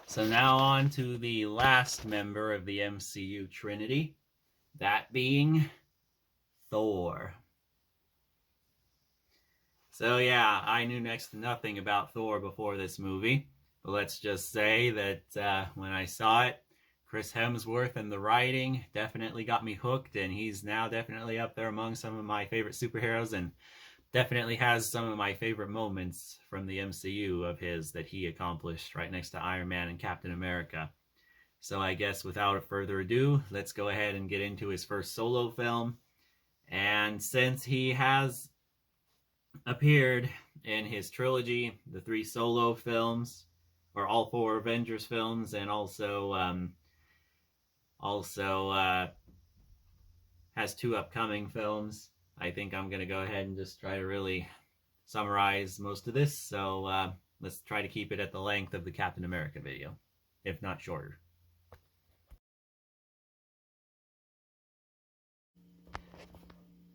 So now on to the last member of the MCU Trinity, that being Thor. So yeah, I knew next to nothing about Thor before this movie, but let's just say that when I saw it, Chris Hemsworth and the writing definitely got me hooked, and he's now definitely up there among some of my favorite superheroes, and definitely has some of my favorite moments from the MCU of his that he accomplished right next to Iron Man and Captain America. So I guess without further ado, let's go ahead and get into his first solo film. And since he has appeared in his trilogy, the three solo films, or all four Avengers films, and also has two upcoming films, I think I'm going to go ahead and just try to really summarize most of this. So let's try to keep it at the length of the Captain America video, if not shorter.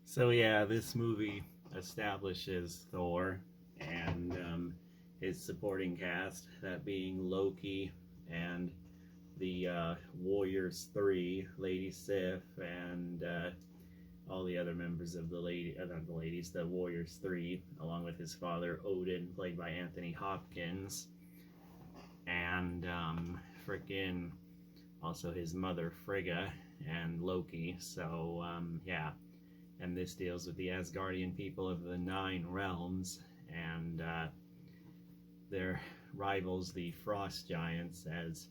So yeah, this movie establishes Thor and his supporting cast, that being Loki and the Warriors 3, Lady Sif, and all the other members of the Warriors 3, along with his father Odin, played by Anthony Hopkins, and frickin' also his mother Frigga and Loki. So yeah, and this deals with the Asgardian people of the Nine Realms and their rivals, the Frost Giants, as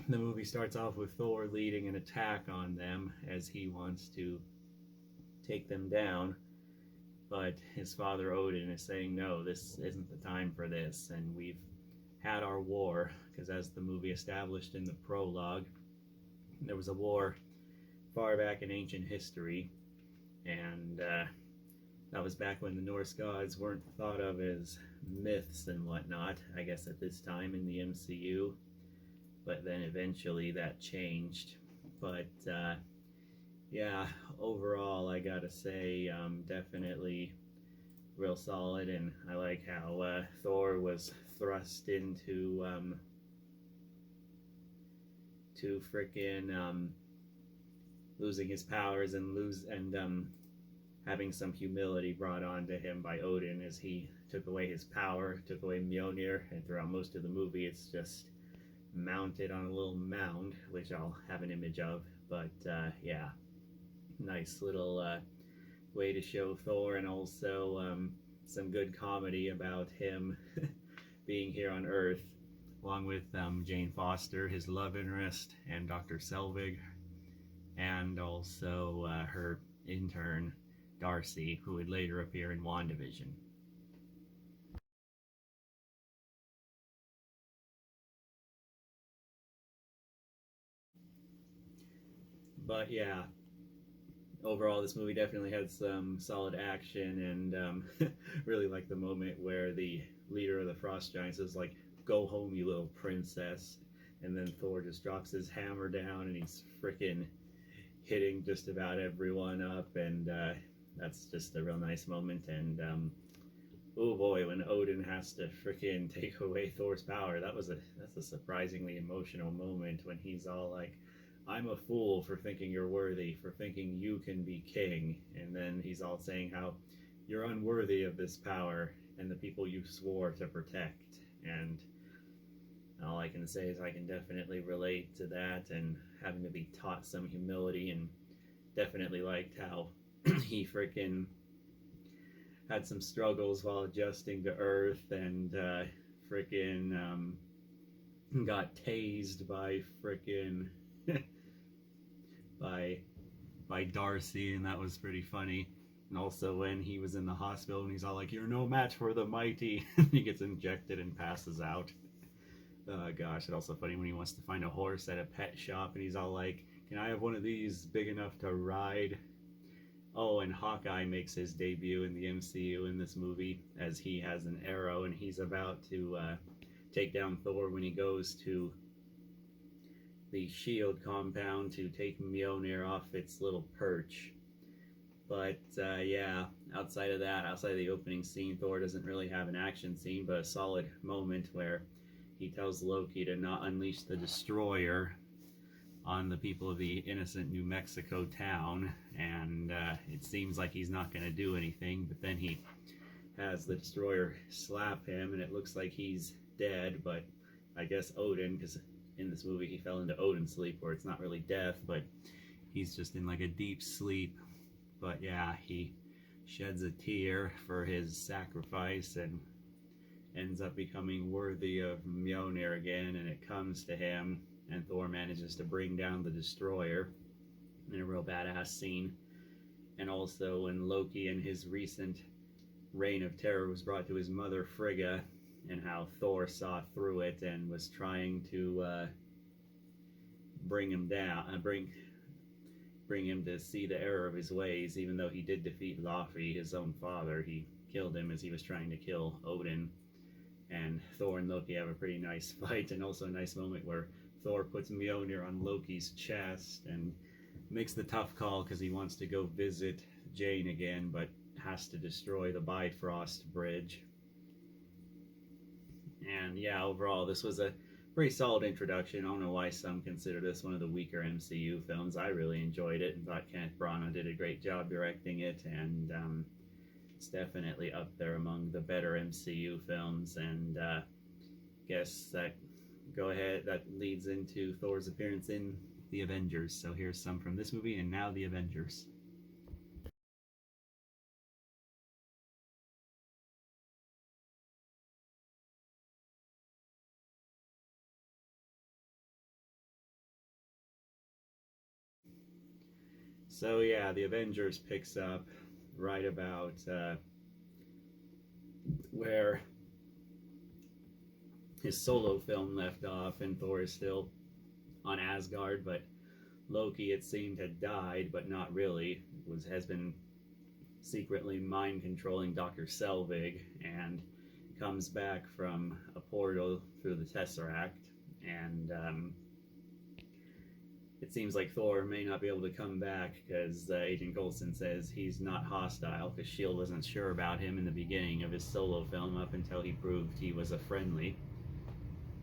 the movie starts off with Thor leading an attack on them as he wants to take them down. But his father Odin is saying, no, this isn't the time for this, and we've had our war, because as the movie established in the prologue, there was a war far back in ancient history, and that was back when the Norse gods weren't thought of as myths and whatnot, I guess at this time in the MCU, but then eventually that changed. But yeah, overall I gotta say definitely real solid, and I like how Thor was thrust into to frickin' losing his powers and having some humility brought on to him by Odin as he took away his power, took away Mjolnir, and throughout most of the movie it's just mounted on a little mound, which I'll have an image of. But yeah, nice little way to show Thor, and also some good comedy about him being here on Earth, along with Jane Foster, his love interest, and Dr. Selvig, and also her intern, Darcy, who would later appear in WandaVision. But yeah, overall, this movie definitely had some solid action, and really like the moment where the leader of the Frost Giants is like, "Go home, you little princess," and then Thor just drops his hammer down, and he's freaking hitting just about everyone up, and that's just a real nice moment. And oh boy, when Odin has to freaking take away Thor's power, that's a surprisingly emotional moment when he's all like, "I'm a fool for thinking you're worthy, for thinking you can be king," and then he's all saying how you're unworthy of this power and the people you swore to protect. And all I can say is I can definitely relate to that, and having to be taught some humility, and definitely liked how he freaking had some struggles while adjusting to Earth, and freaking got tased by freaking by by Darcy, and that was pretty funny. And also when he was in the hospital and he's all like, "You're no match for the mighty," he gets injected and passes out. Oh gosh, it's also funny when he wants to find a horse at a pet shop and he's all like, "Can I have one of these big enough to ride?" Oh, and Hawkeye makes his debut in the MCU in this movie as he has an arrow and he's about to take down Thor when he goes to the shield compound to take Mjolnir off its little perch. But yeah, outside of that, outside of the opening scene, Thor doesn't really have an action scene, but a solid moment where he tells Loki to not unleash the destroyer on the people of the innocent New Mexico town, and it seems like he's not going to do anything, but then he has the destroyer slap him, and it looks like he's dead, but I guess Odin, because in this movie he fell into Odin sleep, where it's not really death, but he's just in like a deep sleep. But yeah, he sheds a tear for his sacrifice and ends up becoming worthy of Mjolnir again, and it comes to him, and Thor manages to bring down the destroyer in a real badass scene. And also when Loki in his recent reign of terror was brought to his mother Frigga, and how Thor saw through it and was trying to bring him down, bring him to see the error of his ways. Even though he did defeat Laufey, his own father, he killed him as he was trying to kill Odin. And Thor and Loki have a pretty nice fight, and also a nice moment where Thor puts Mjolnir on Loki's chest and makes the tough call because he wants to go visit Jane again, but has to destroy the Bifrost Bridge. And yeah, overall, this was a pretty solid introduction. I don't know why some consider this one of the weaker MCU films. I really enjoyed it and thought Kenneth Branagh did a great job directing it, and it's definitely up there among the better MCU films. And guess that leads into Thor's appearance in the Avengers. So here's some from this movie, and now the Avengers. So yeah, the Avengers picks up right about where his solo film left off, and Thor is still on Asgard, but Loki, it seemed, had died, but not really. Has been secretly mind controlling Dr. Selvig, and comes back from a portal through the Tesseract, and it seems like Thor may not be able to come back because Agent Coulson says he's not hostile, because S.H.I.E.L.D. wasn't sure about him in the beginning of his solo film up until he proved he was a friendly.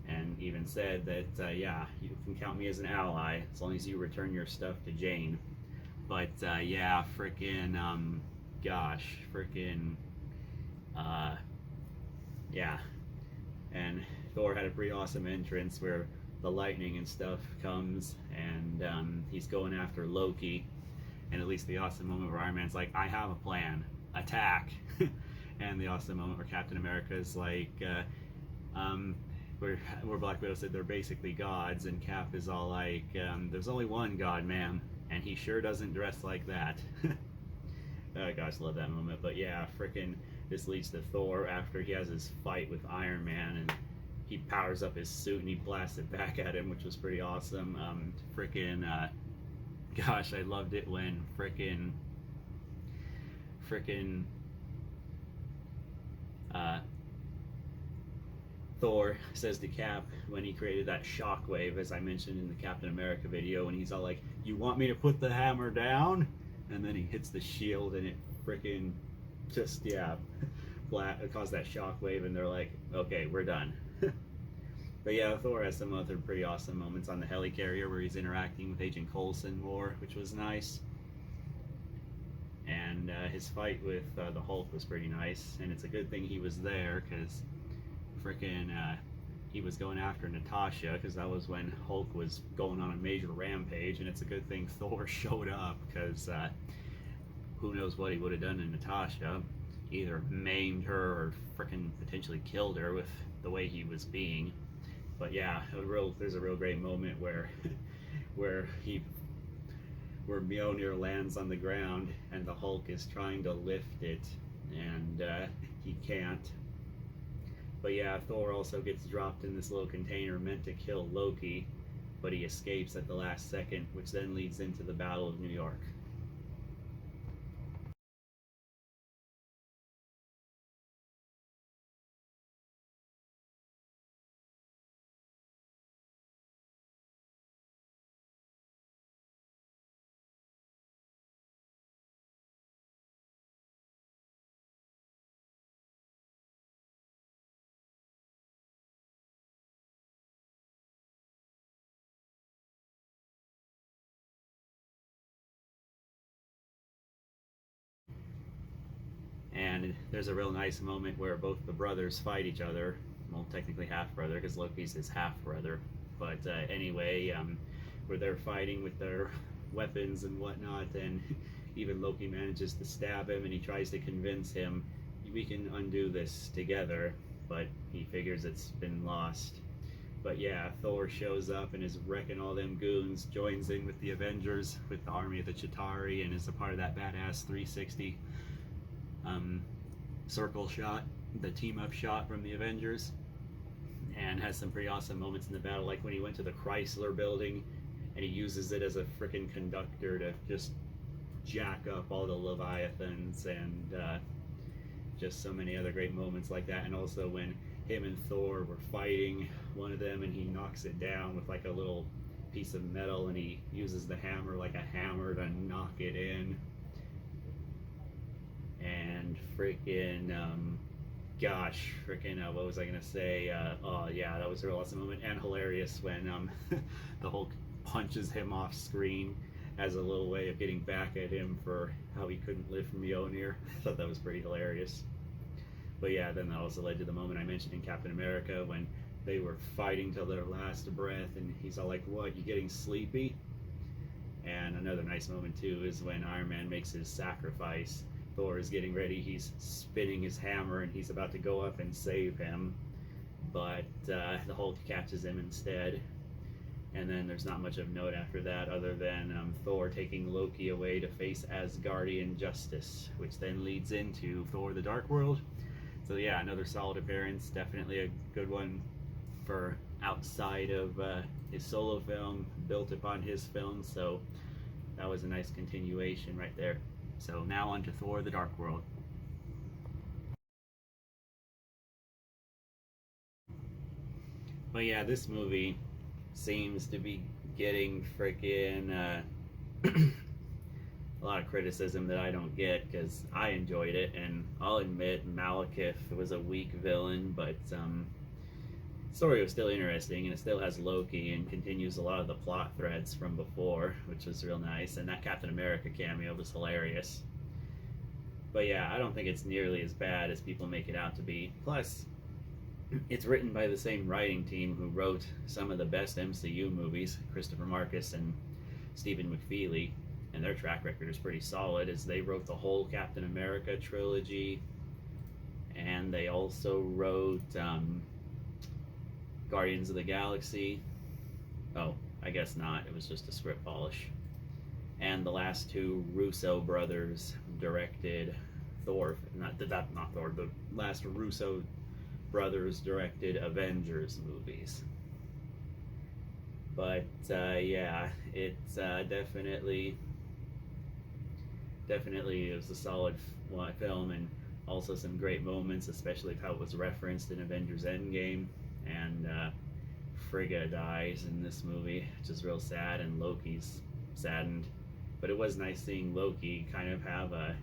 And even said that, yeah, you can count me as an ally as long as you return your stuff to Jane. But, yeah, yeah. And Thor had a pretty awesome entrance where the lightning and stuff comes, and he's going after Loki. And at least the awesome moment where Iron Man's like, I have a plan, attack. And the awesome moment where Captain America is like, where Black Widow said they're basically gods, and Cap is all like, there's only one god, ma'am, and he sure doesn't dress like that. Oh gosh, love that moment. But yeah, frickin' this leads to Thor after he has his fight with Iron Man, and he powers up his suit and he blasts it back at him, which was pretty awesome. Gosh, I loved it when Thor says to Cap when he created that shockwave, as I mentioned in the Captain America video, and he's all like, you want me to put the hammer down? And then he hits the shield and it frickin' just, yeah, caused that shockwave, and they're like, okay, we're done. But yeah, Thor has some other pretty awesome moments on the helicarrier where he's interacting with Agent Coulson more, which was nice. And his fight with the Hulk was pretty nice, and it's a good thing he was there, because he was going after Natasha, because that was when Hulk was going on a major rampage, and it's a good thing Thor showed up, because who knows what he would have done to Natasha, either maimed her or potentially killed her with the way he was being. But yeah, there's a real great moment where Mjolnir lands on the ground and the Hulk is trying to lift it, and he can't. But yeah, Thor also gets dropped in this little container meant to kill Loki, but he escapes at the last second, which then leads into the Battle of New York. And there's a real nice moment where both the brothers fight each other. Well, technically half brother, because Loki's his half brother. But anyway, where they're fighting with their weapons and whatnot, and even Loki manages to stab him, and he tries to convince him, we can undo this together, but he figures it's been lost. But yeah, Thor shows up and is wrecking all them goons, joins in with the Avengers, with the army of the Chitauri, and is a part of that badass 360 circle shot, the team up shot from the Avengers, and has some pretty awesome moments in the battle, like when he went to the Chrysler building and he uses it as a freaking conductor to just jack up all the Leviathans, and just so many other great moments like that. And also when him and Thor were fighting one of them and he knocks it down with like a little piece of metal, and he uses the hammer like a hammer to knock it in. And freaking what was I gonna say? Oh yeah, that was a real awesome moment, and hilarious when the Hulk punches him off screen as a little way of getting back at him for how he couldn't live from Mjolnir. I thought that was pretty hilarious. But yeah, then that also led to the moment I mentioned in Captain America when they were fighting till their last breath, and he's all like, "What, you getting sleepy?" And another nice moment too is when Iron Man makes his sacrifice. Thor is getting ready, he's spinning his hammer, and he's about to go up and save him, but the Hulk catches him instead. And then there's not much of note after that, other than Thor taking Loki away to face Asgardian justice, which then leads into Thor: The Dark World. So yeah, another solid appearance, definitely a good one for outside of his solo film, built upon his film, so that was a nice continuation right there. So now on to Thor: The Dark World. But yeah, this movie seems to be getting freaking a lot of criticism that I don't get, because I enjoyed it, and I'll admit Malekith was a weak villain, but the story was still interesting, and it still has Loki and continues a lot of the plot threads from before, which was real nice, and that Captain America cameo was hilarious. But yeah, I don't think it's nearly as bad as people make it out to be. Plus, it's written by the same writing team who wrote some of the best MCU movies, Christopher Marcus and Stephen McFeely, and their track record is pretty solid, as they wrote the whole Captain America trilogy, and they also wrote Guardians of the Galaxy. Oh, I guess not, it was just a script polish. And the last two Russo brothers directed Thor, not Thor, the last Russo brothers directed Avengers movies. But yeah, it's definitely it was a solid film, and also some great moments, especially how it was referenced in Avengers End Game. And Frigga dies in this movie, which is real sad, and Loki's saddened. But it was nice seeing Loki kind of have a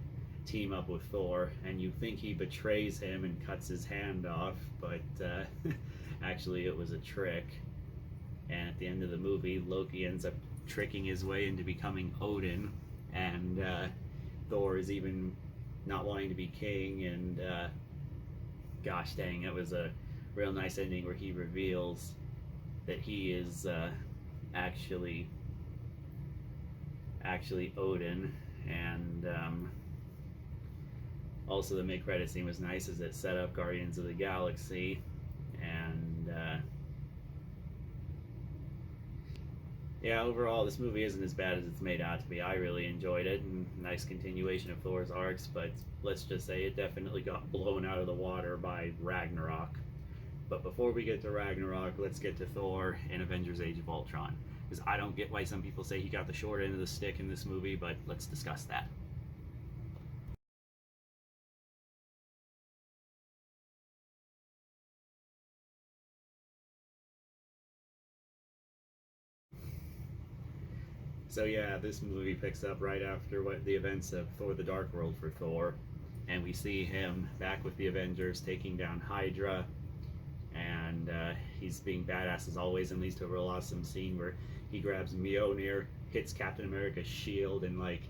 team up with Thor, and you think he betrays him and cuts his hand off, but actually it was a trick. And at the end of the movie, Loki ends up tricking his way into becoming Odin, and Thor is even not wanting to be king, and gosh dang, it was a real nice ending where he reveals that he is actually Odin. And also the mid-credit scene was nice, as it set up Guardians of the Galaxy. And yeah, overall this movie isn't as bad as it's made out to be. I really enjoyed it, and nice continuation of Thor's arcs, but let's just say it definitely got blown out of the water by Ragnarok. But before we get to Ragnarok, let's get to Thor in Avengers Age of Ultron, because I don't get why some people say he got the short end of the stick in this movie, but let's discuss that. So yeah, this movie picks up right after what the events of Thor: The Dark World for Thor, and we see him back with the Avengers taking down Hydra, and he's being badass as always, and leads to a real awesome scene where he grabs Mjolnir, hits Captain America's shield, and like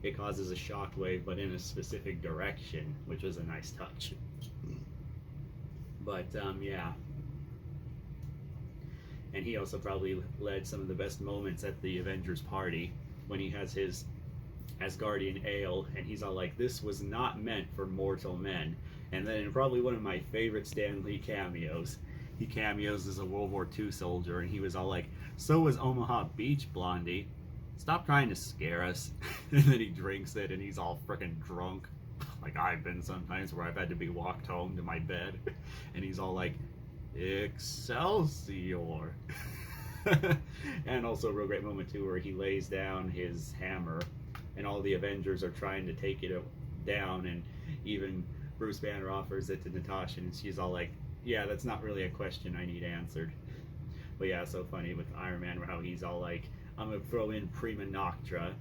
it causes a shockwave, but in a specific direction, which was a nice touch. But yeah, and he also probably led some of the best moments at the Avengers party when he has his Asgardian ale, and he's all like, "This was not meant for mortal men." And then in probably one of my favorite Stan Lee cameos, he cameos as a World War II soldier, and he was all like, "So was Omaha Beach, Blondie. Stop trying to scare us." And then he drinks it, and he's all freaking drunk, like I've been sometimes, where I've had to be walked home to my bed. And he's all like, "Excelsior." And also a real great moment too, where he lays down his hammer, and all the Avengers are trying to take it down, and even Bruce Banner offers it to Natasha, and she's all like, "Yeah, that's not really a question I need answered." But yeah, so funny with Iron Man, how he's all like, "I'm gonna throw in Prima Noctra,"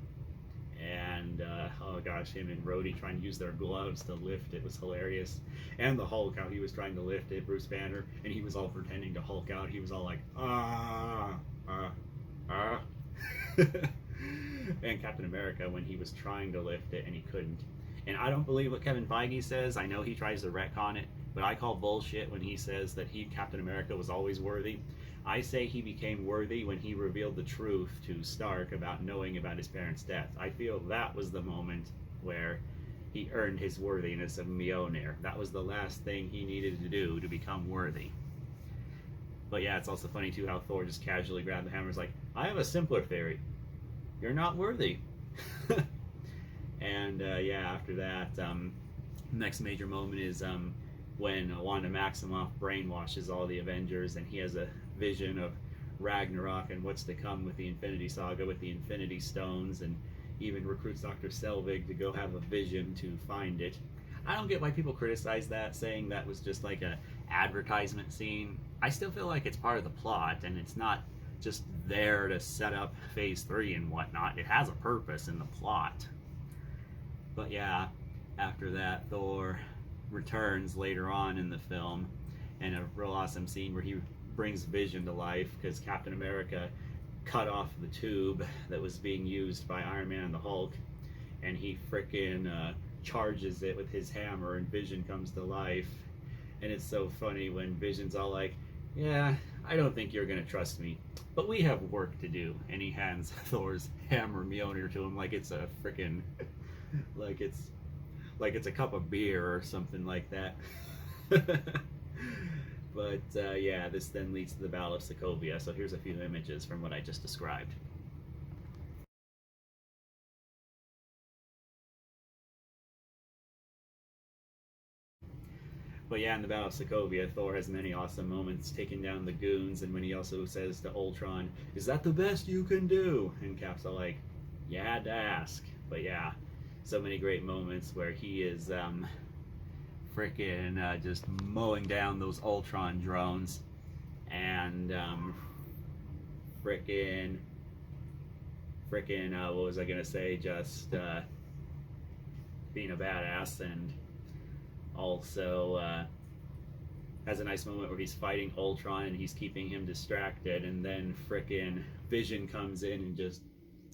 and oh gosh, him and Rhodey trying to use their gloves to lift it was hilarious. And the Hulk, how he was trying to lift it, Bruce Banner, and he was all pretending to Hulk out. He was all like, "Ah, ah, ah." And Captain America, when he was trying to lift it and he couldn't. And I don't believe what Kevin Feige says. I know he tries to retcon it, but I call bullshit when he says that Captain America was always worthy. I say he became worthy when he revealed the truth to Stark about knowing about his parents' death. I feel that was the moment where he earned his worthiness of Mjolnir. That was the last thing he needed to do to become worthy. But yeah, it's also funny too how Thor just casually grabbed the hammer and was like, "I have a simpler theory. You're not worthy." And yeah, after that, next major moment is when Wanda Maximoff brainwashes all the Avengers, and he has a vision of Ragnarok and what's to come with the Infinity Saga with the Infinity Stones, and even recruits Dr. Selvig to go have a vision to find it. I don't get why people criticize that, saying that was just like a advertisement scene. I still feel like it's part of the plot, and it's not just there to set up phase 3 and whatnot. It has a purpose in the plot. But yeah, after that, Thor returns later on in the film, and a real awesome scene where he brings Vision to life, because Captain America cut off the tube that was being used by Iron Man and the Hulk, and he frickin' charges it with his hammer, and Vision comes to life. And it's so funny when Vision's all like, "Yeah, I don't think you're gonna trust me, but we have work to do." And he hands Thor's hammer Mjolnir to him like it's a frickin' like it's a cup of beer or something like that. But yeah, this then leads to the Battle of Sokovia. So here's a few images from what I just described. But yeah, in the Battle of Sokovia, Thor has many awesome moments taking down the goons, and when he also says to Ultron, "Is that the best you can do?" And Cap's all like, "You had to ask." But yeah, so many great moments where he is freaking just mowing down those Ultron drones, and freaking what was I gonna say? Just being a badass, and also has a nice moment where he's fighting Ultron and he's keeping him distracted, and then frickin' Vision comes in and just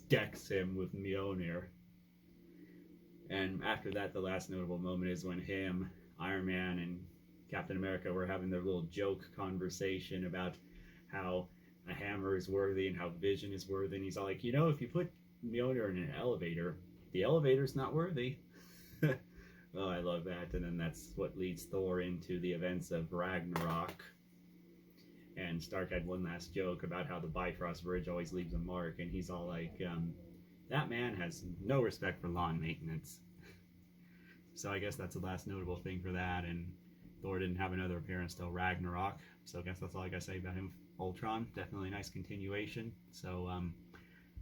decks him with Mjolnir. And after that, the last notable moment is when him, Iron Man, and Captain America were having their little joke conversation about how a hammer is worthy and how Vision is worthy. And he's all like, "You know, if you put Mjolnir in an elevator, the elevator's not worthy." Oh, I love that. And then that's what leads Thor into the events of Ragnarok. And Stark had one last joke about how the Bifrost Bridge always leaves a mark, and he's all like, "That man has no respect for lawn maintenance." So I guess that's the last notable thing for that, and Thor didn't have another appearance till Ragnarok, so I guess that's all I gotta say about him. Ultron, definitely a nice continuation. So,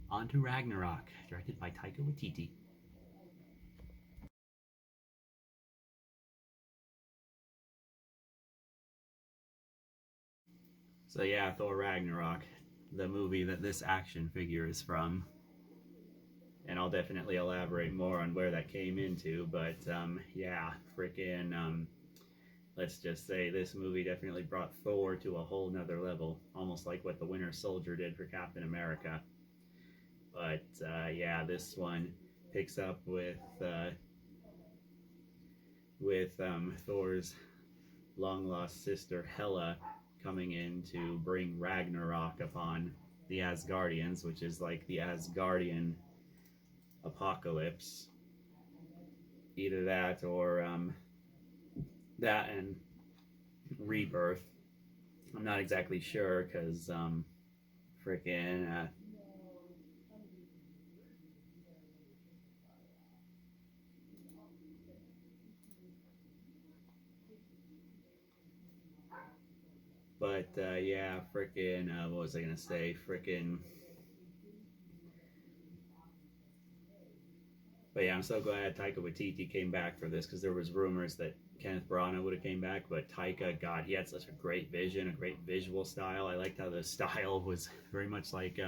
on to Ragnarok, directed by Taika Waititi. So yeah, Thor Ragnarok, the movie that this action figure is from. And I'll definitely elaborate more on where that came into, but yeah, freaking, let's just say this movie definitely brought Thor to a whole nother level, almost like what the Winter Soldier did for Captain America. But yeah, this one picks up with Thor's long lost sister Hela coming in to bring Ragnarok upon the Asgardians, which is like the Asgardian apocalypse. Either that or that and Rebirth. I'm not exactly sure because freaking but yeah, freaking what was I gonna say? Freaking. But yeah, I'm so glad Taika Waititi came back for this because there was rumors that Kenneth Branagh would have came back, but Taika, God, he had such a great vision, a great visual style. I liked how the style was very much like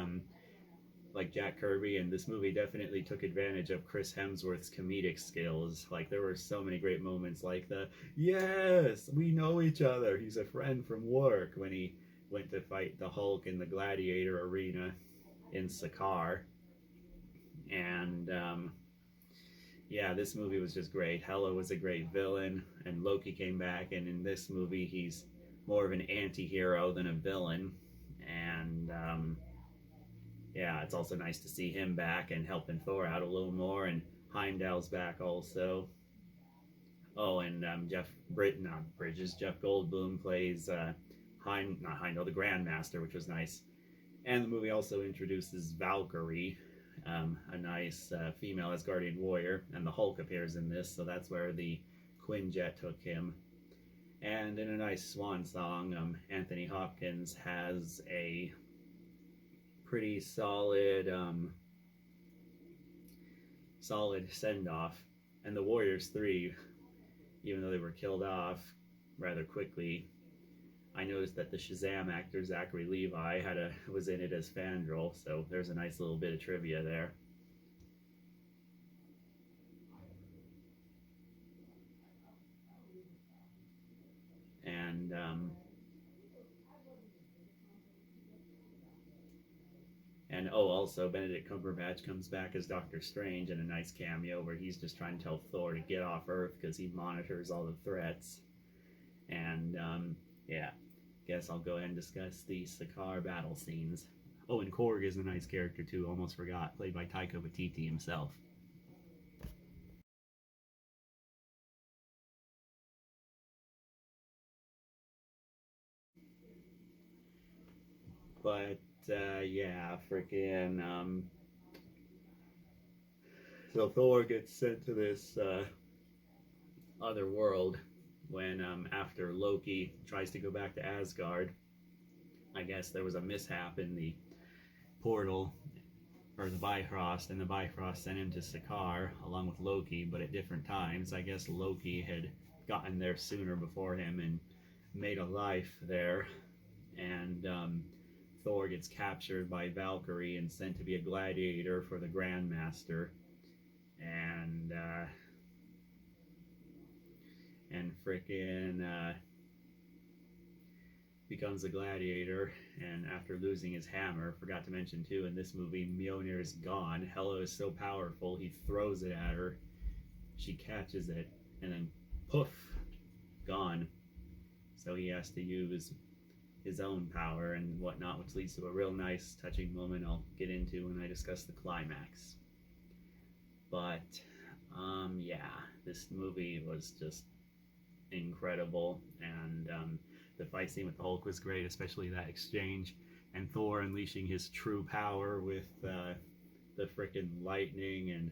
Jack Kirby, and this movie definitely took advantage of Chris Hemsworth's comedic skills. Like there were so many great moments, like the "Yes, we know each other. He's a friend from work" when he went to fight the Hulk in the Gladiator arena in Sakaar, and yeah, this movie was just great. Hela was a great villain, and Loki came back, and in this movie, he's more of an anti-hero than a villain. And yeah, it's also nice to see him back and helping Thor out a little more, and Heimdall's back also. Oh, and Jeff Goldblum plays not Heimdall, the Grandmaster, which was nice. And the movie also introduces Valkyrie, a nice female Asgardian warrior, and the Hulk appears in this, so that's where the Quinjet took him. And in a nice swan song, Anthony Hopkins has a pretty solid send-off. And the Warriors 3, even though they were killed off rather quickly, I noticed that the Shazam actor Zachary Levi was in it as Fandral, so there's a nice little bit of trivia there. And oh, also Benedict Cumberbatch comes back as Doctor Strange in a nice cameo where he's just trying to tell Thor to get off Earth because he monitors all the threats. And yeah, guess I'll go ahead and discuss the Sakaar battle scenes. Oh, and Korg is a nice character too, almost forgot, played by Taika Waititi himself. But yeah, freaking so Thor gets sent to this other world when after Loki tries to go back to Asgard. I guess there was a mishap in the portal or the Bifrost, and the Bifrost sent him to Sakaar along with Loki, but at different times. I guess Loki had gotten there sooner before him and made a life there, and Thor gets captured by Valkyrie and sent to be a gladiator for the Grandmaster, and frickin' becomes a gladiator. And after losing his hammer, forgot to mention too, in this movie, Mjolnir is gone. Hela is so powerful, he throws it at her, she catches it, and then poof, gone. So he has to use his own power and whatnot, which leads to a real nice, touching moment I'll get into when I discuss the climax. But yeah, this movie was just incredible, and the fight scene with the Hulk was great, especially that exchange, and Thor unleashing his true power with the frickin' lightning. And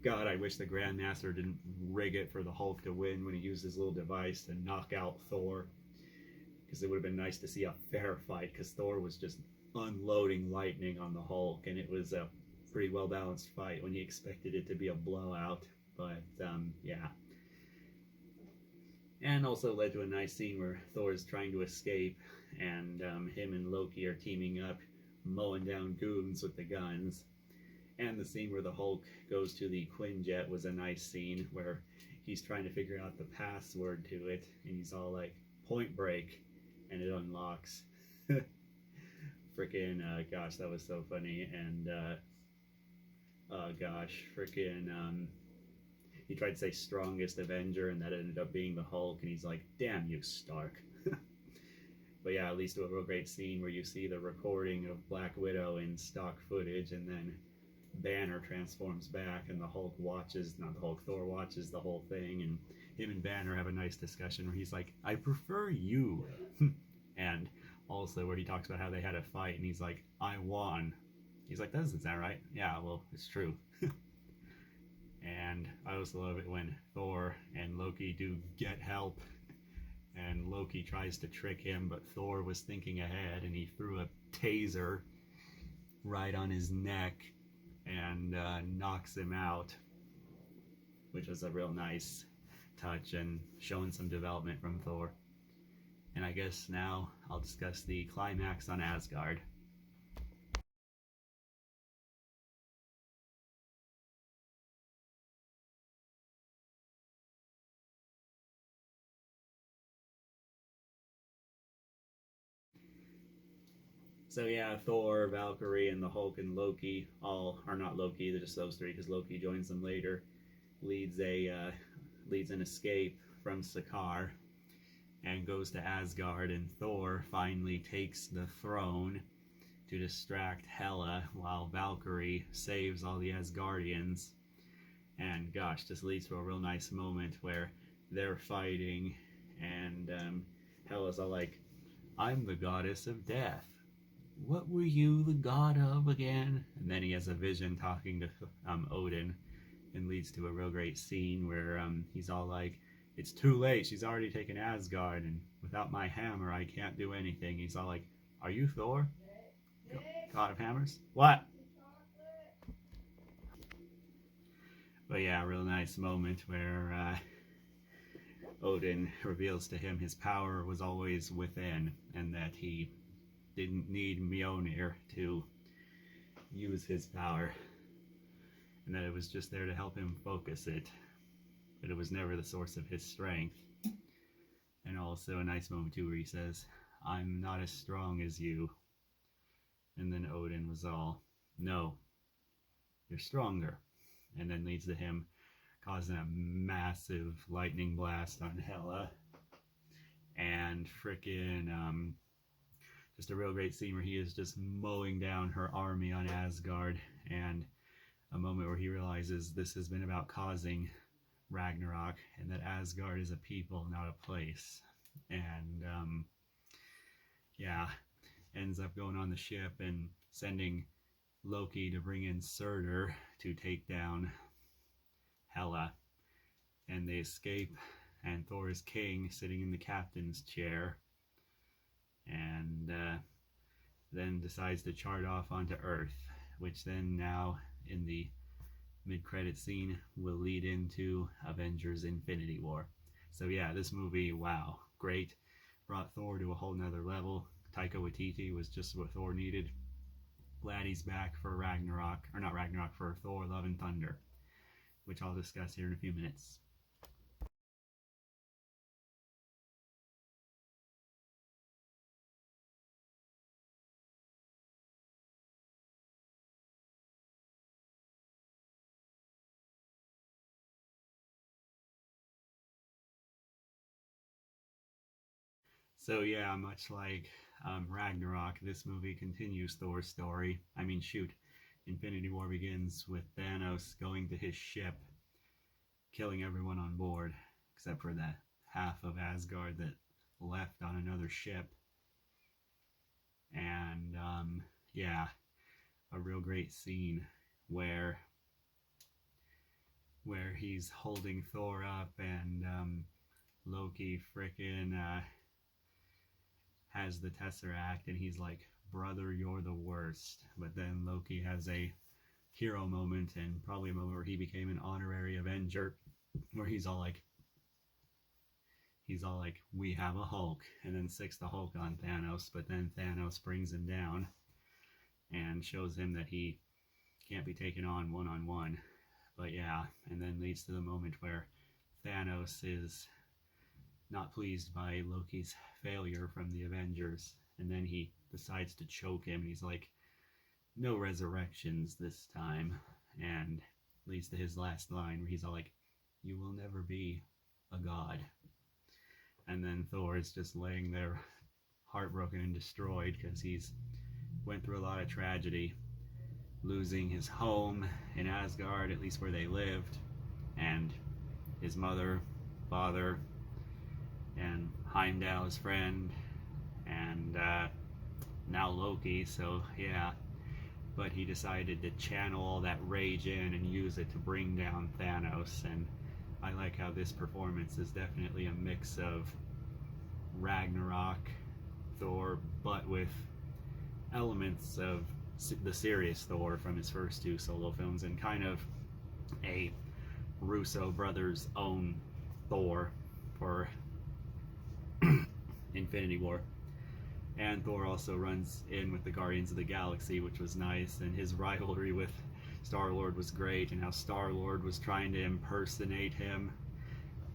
God, I wish the Grandmaster didn't rig it for the Hulk to win when he used his little device to knock out Thor, because it would have been nice to see a fair fight, because Thor was just unloading lightning on the Hulk, and it was a pretty well balanced fight when you expected it to be a blowout. But yeah, and also led to a nice scene where Thor is trying to escape, and him and Loki are teaming up, mowing down goons with the guns. And the scene where the Hulk goes to the Quinjet was a nice scene where he's trying to figure out the password to it, and he's all like, "Point Break," and it unlocks. Freaking gosh, that was so funny. And Oh gosh, freaking he tried to say strongest Avenger, and that ended up being the Hulk, and he's like, damn you, Stark. But yeah, at least a real great scene where you see the recording of Black Widow in stock footage, and then Banner transforms back, and the Hulk watches, not the Hulk, Thor watches the whole thing, and him and Banner have a nice discussion where he's like, I prefer you. And also where he talks about how they had a fight, and he's like, I won. He's like, that doesn't sound right. Yeah, well, it's true. And I also love it when Thor and Loki do get help, and Loki tries to trick him, but Thor was thinking ahead, and he threw a taser right on his neck and knocks him out, which was a real nice touch and showing some development from Thor. And I guess now I'll discuss the climax on Asgard. So yeah, Thor, Valkyrie, and the Hulk and Loki all are not Loki. They're just those three because Loki joins them later. Leads an escape from Sakaar and goes to Asgard. And Thor finally takes the throne to distract Hela while Valkyrie saves all the Asgardians. And gosh, this leads to a real nice moment where they're fighting, and Hela's all like, "I'm the goddess of death. What were you the god of again?" And then he has a vision talking to Odin, and leads to a real great scene where he's all like, "It's too late. She's already taken Asgard, and without my hammer, I can't do anything." He's all like, "Are you Thor, god of hammers? What?" But yeah, a real nice moment where Odin reveals to him his power was always within, and that he didn't need Mjolnir to use his power, and that it was just there to help him focus it, but it was never the source of his strength. And also a nice moment too where he says, "I'm not as strong as you." And then Odin was all, "No, you're stronger." And then leads to him causing a massive lightning blast on Hela. And frickin' just a real great scene where he is just mowing down her army on Asgard, and a moment where he realizes this has been about causing Ragnarok, and that Asgard is a people, not a place. And yeah, ends up going on the ship and sending Loki to bring in Surtur to take down Hela. And they escape, and Thor is king, sitting in the captain's chair, and then decides to chart off onto Earth, which then now in the mid-credit scene will lead into Avengers Infinity War. So yeah, this movie, wow, great. Brought Thor to a whole nother level. Taika Waititi was just what Thor needed. Glad he's back for Ragnarok, or not Ragnarok, for Thor Love and Thunder, which I'll discuss here in a few minutes. So yeah, much like Ragnarok, this movie continues Thor's story. I mean, shoot, Infinity War begins with Thanos going to his ship, killing everyone on board, except for that half of Asgard that left on another ship. And yeah, a real great scene where he's holding Thor up, and Loki frickin' has the Tesseract, and he's like, "Brother, you're the worst." But then Loki has a hero moment, and probably a moment where he became an honorary Avenger, where he's all like, "We have a Hulk," and then sicks the Hulk on Thanos. But then Thanos brings him down and shows him that he can't be taken on one. But yeah, and then leads to the moment where Thanos is not pleased by Loki's failure from the Avengers, and then he decides to choke him, and he's like, "No resurrections this time." and leads to his last line where he's all like, "You will never be a god." And then Thor is just laying there heartbroken and destroyed because he's went through a lot of tragedy, losing his home in Asgard, at least where they lived, and his mother, father, and Heimdall, his friend, and now Loki. So yeah, but he decided to channel all that rage in and use it to bring down Thanos. And I like how this performance is definitely a mix of Ragnarok, Thor, but with elements of the serious Thor from his first two solo films, and kind of a Russo brothers' own Thor for Infinity War. And Thor also runs in with the Guardians of the Galaxy, which was nice, and his rivalry with Star-Lord was great, and how Star-Lord was trying to impersonate him,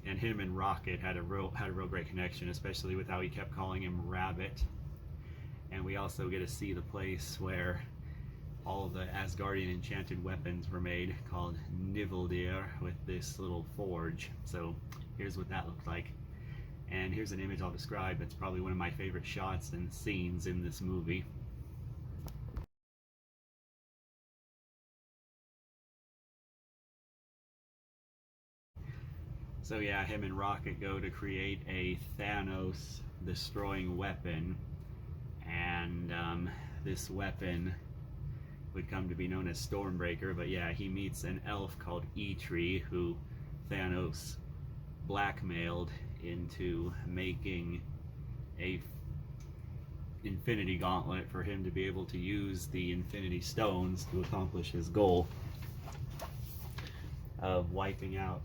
and him and Rocket had a real great connection, especially with how he kept calling him Rabbit. And we also get to see the place where all of the Asgardian enchanted weapons were made, called Niveldir, with this little forge. So here's what that looked like. And here's an image I'll describe. It's probably one of my favorite shots and scenes in this movie. So yeah, him and Rocket go to create a Thanos destroying weapon, and this weapon would come to be known as Stormbreaker. But yeah, he meets an elf called Eitri, who Thanos blackmailed into making a Infinity Gauntlet for him to be able to use the Infinity Stones to accomplish his goal of wiping out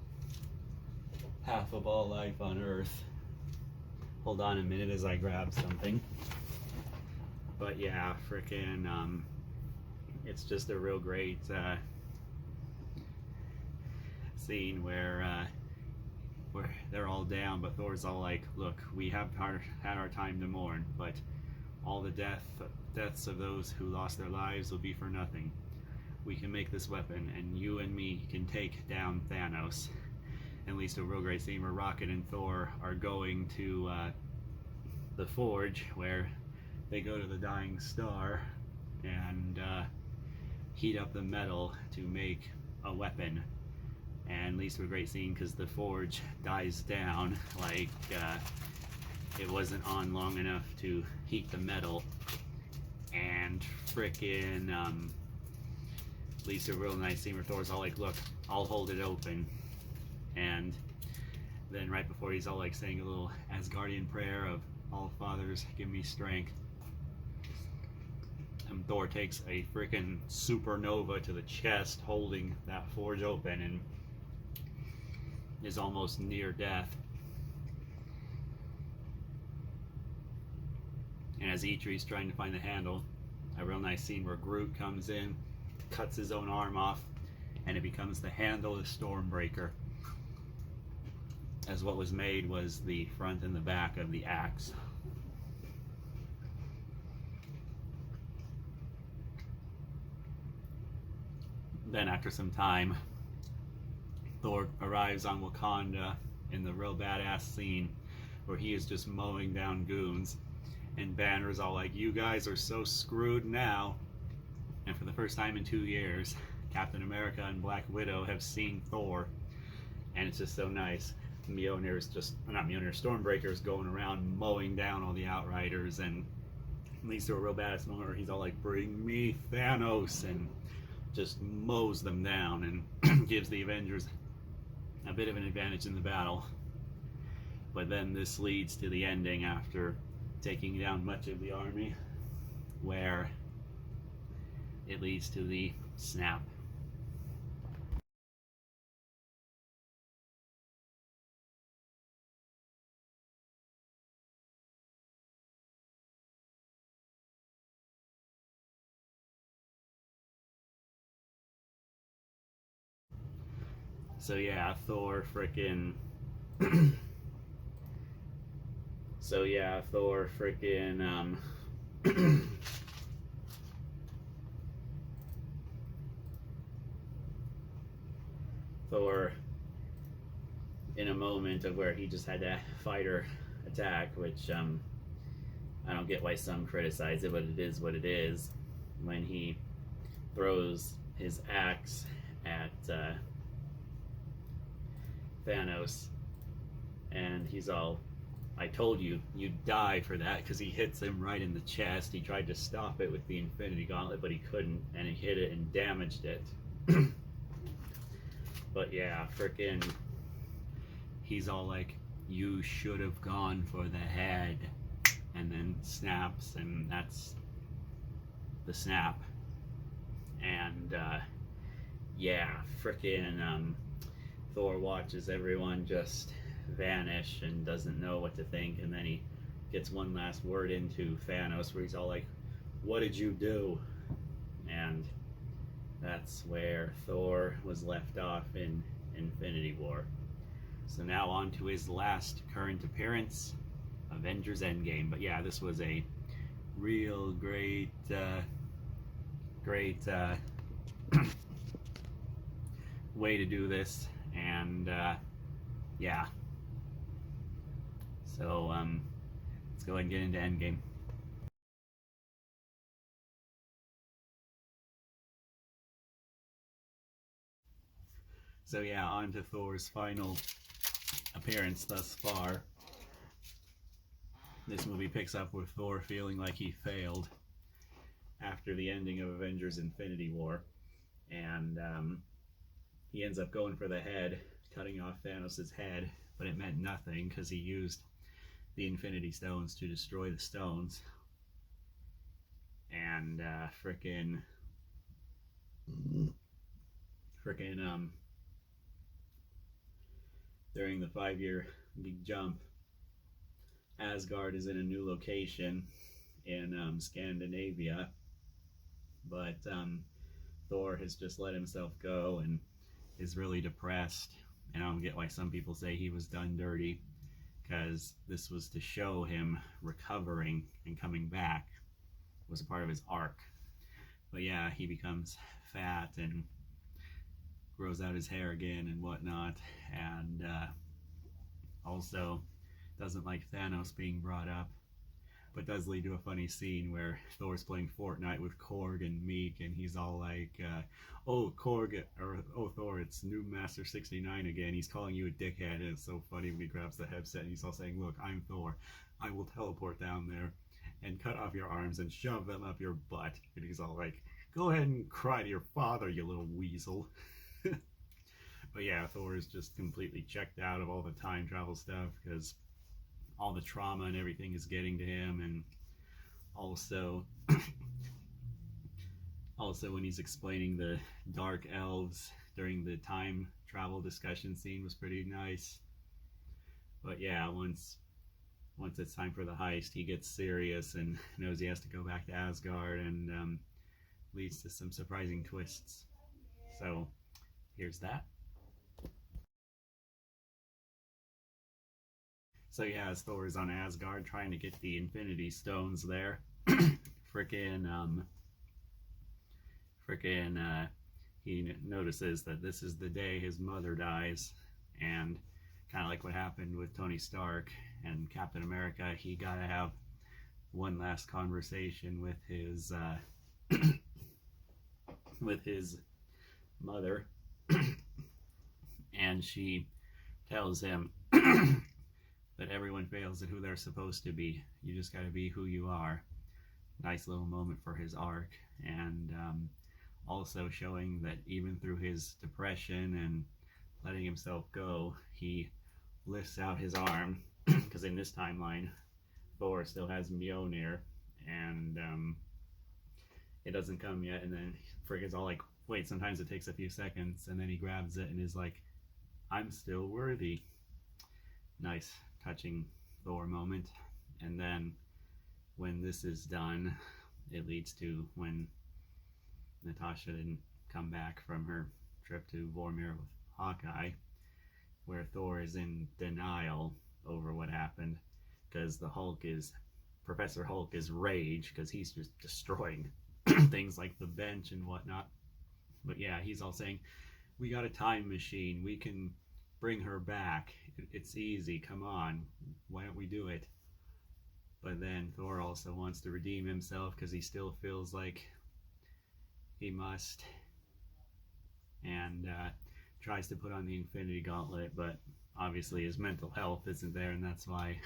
half of all life on Earth. Hold on a minute as I grab something. But yeah, frickin' it's just a real great scene where they're all down, but Thor's all like, "Look, we have had our time to mourn, but all the deaths of those who lost their lives will be for nothing. We can make this weapon, and you and me can take down Thanos." And leads to a real great scene where Rocket and Thor are going to the forge, where they go to the dying star and heat up the metal to make a weapon. And leads to a great scene because the forge dies down, like it wasn't on long enough to heat the metal, and frickin' leads to a real nice scene where Thor's all like, "Look, I'll hold it open." And then right before, he's all like saying a little Asgardian prayer of, "All fathers, give me strength." And Thor takes a frickin' supernova to the chest, holding that forge open, and is almost near death. And as Eitri's trying to find the handle, a real nice scene where Groot comes in, cuts his own arm off, and it becomes the handle of Stormbreaker, as what was made was the front and the back of the axe. Then after some time, Thor arrives on Wakanda in the real badass scene where he is just mowing down goons, and Banner's all like, "You guys are so screwed now." And for the first time in 2 years, Captain America and Black Widow have seen Thor, and it's just so nice. Stormbreaker's going around mowing down all the Outriders, and leads to a real badass moment where he's all like, "Bring me Thanos," and just mows them down and gives the Avengers a bit of an advantage in the battle. But then this leads to the ending after taking down much of the army, where it leads to the snap. So yeah, Thor frickin' Thor in a moment of where he just had to fight or attack, which I don't get why some criticize it, but it is what it is. When he throws his axe at Thanos, and he's all, I told you, you'd die for that, because he hits him right in the chest. He tried to stop it with the Infinity Gauntlet, but he couldn't, and he hit it and damaged it. But yeah, frickin', he's all like, you should have gone for the head, and then snaps, and that's the snap. And yeah, frickin' Thor watches everyone just vanish and doesn't know what to think, and then he gets one last word into Thanos where he's all like, what did you do? And that's where Thor was left off in Infinity War. So now on to his last current appearance, Avengers End Game. But yeah, this was a real great way to do this, and yeah. So let's go ahead and get into Endgame. So yeah, on to Thor's final appearance thus far. This movie picks up with Thor feeling like he failed after the ending of Avengers Infinity War, and he ends up going for the head, cutting off Thanos' head, but it meant nothing because he used the Infinity Stones to destroy the stones. And frickin' during the 5-year big jump, Asgard is in a new location in Scandinavia, but Thor has just let himself go and is really depressed. And I don't get why some people say he was done dirty, because this was to show him recovering and coming back. It was a part of his arc. But yeah, he becomes fat and grows out his hair again and whatnot, and also doesn't like Thanos being brought up, but does lead to a funny scene where Thor's playing Fortnite with Korg and Meek, and he's all like, oh, Korg, or oh, Thor, it's new Master 69 again. He's calling you a dickhead, and it's so funny when he grabs the headset and he's all saying, look, I'm Thor. I will teleport down there and cut off your arms and shove them up your butt. And he's all like, go ahead and cry to your father, you little weasel. But yeah, Thor is just completely checked out of all the time travel stuff, because all the trauma and everything is getting to him. And also when he's explaining the dark elves during the time travel discussion scene was pretty nice. But yeah, once it's time for the heist, he gets serious and knows he has to go back to Asgard, and leads to some surprising twists. So here's that. So yeah, as Thor is on Asgard trying to get the Infinity Stones there, he notices that this is the day his mother dies, and kind of like what happened with Tony Stark and Captain America, he gotta have one last conversation with his with his mother, and she tells him that everyone fails at who they're supposed to be. You just got to be who you are. Nice little moment for his arc, and also showing that even through his depression and letting himself go, he lifts out his arm, because in this timeline, Thor still has Mjolnir, and it doesn't come yet, and then Frigga's all like, wait, sometimes it takes a few seconds, and then he grabs it and is like, I'm still worthy. Nice touching Thor moment. And then when this is done, it leads to when Natasha didn't come back from her trip to Vormir with Hawkeye, where Thor is in denial over what happened, because Professor Hulk is rage, because he's just destroying things like the bench and whatnot. But yeah, he's all saying, we got a time machine. We can bring her back. It's easy. Come on. Why don't we do it? But then Thor also wants to redeem himself because he still feels like he must. And tries to put on the Infinity Gauntlet, but obviously his mental health isn't there, and that's why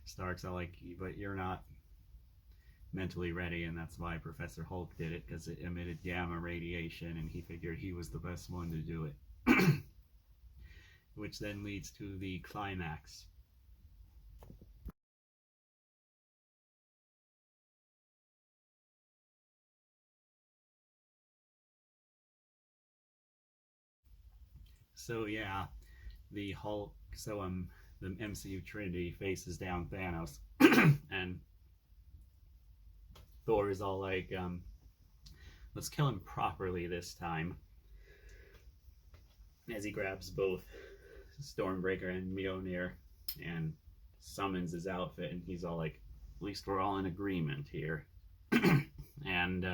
Stark's all like, but you're not mentally ready, and that's why Professor Hulk did it, because it emitted gamma radiation, and he figured he was the best one to do it. Which then leads to the climax. So yeah, the Hulk, the MCU Trinity faces down Thanos, and Thor is all like, let's kill him properly this time. As he grabs both Stormbreaker and Mjolnir and summons his outfit, and he's all like, at least we're all in agreement here. And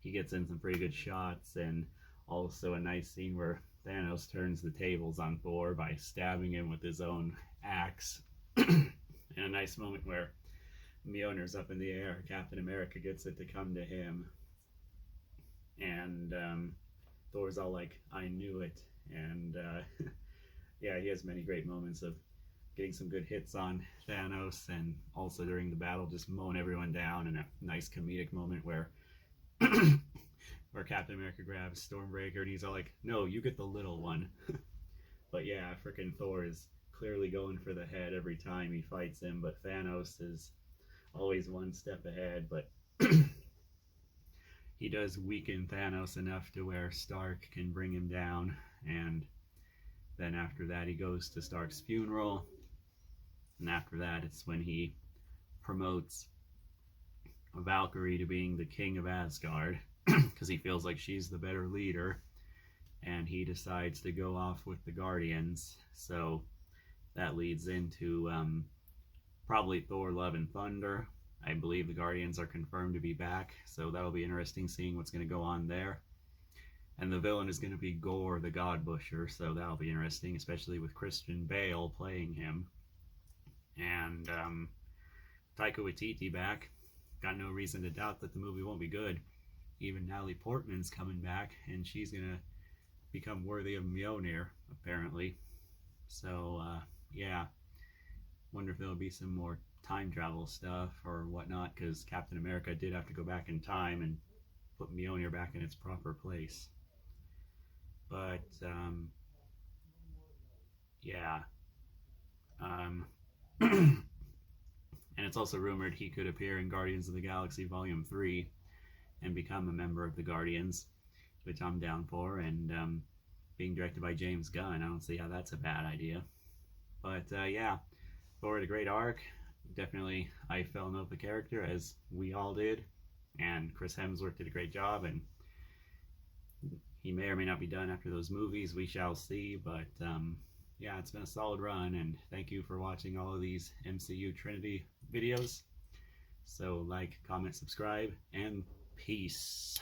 he gets in some pretty good shots, and also a nice scene where Thanos turns the tables on Thor by stabbing him with his own axe. And a nice moment where Mjolnir's up in the air, Captain America gets it to come to him, and Thor's all like, I knew it. And yeah, he has many great moments of getting some good hits on Thanos, and also during the battle just mowing everyone down, and a nice comedic moment where where Captain America grabs Stormbreaker and he's all like, no, you get the little one. But yeah, freaking Thor is clearly going for the head every time he fights him, but Thanos is always one step ahead. But he does weaken Thanos enough to where Stark can bring him down, and then after that he goes to Stark's funeral, and after that it's when he promotes Valkyrie to being the king of Asgard, because he feels like she's the better leader, and he decides to go off with the Guardians. So that leads into probably Thor Love and Thunder. I believe the Guardians are confirmed to be back, so that'll be interesting seeing what's going to go on there. And the villain is going to be Gore the God Busher, so that'll be interesting, especially with Christian Bale playing him. And Taika Waititi back. Got no reason to doubt that the movie won't be good. Even Natalie Portman's coming back, and she's going to become worthy of Mjolnir, apparently. So, yeah. Wonder if there'll be some more time travel stuff or whatnot, because Captain America did have to go back in time and put Mjolnir back in its proper place. But, yeah. And it's also rumored he could appear in Guardians of the Galaxy Volume 3 and become a member of the Guardians, which I'm down for. And being directed by James Gunn, I don't see how that's a bad idea. But yeah, Thor had a great arc. Definitely, I fell in love with the character, as we all did. And Chris Hemsworth did a great job, and he may or may not be done after those movies. We shall see. But yeah, it's been a solid run, and thank you for watching all of these MCU Trinity videos. So like, comment, subscribe, and peace.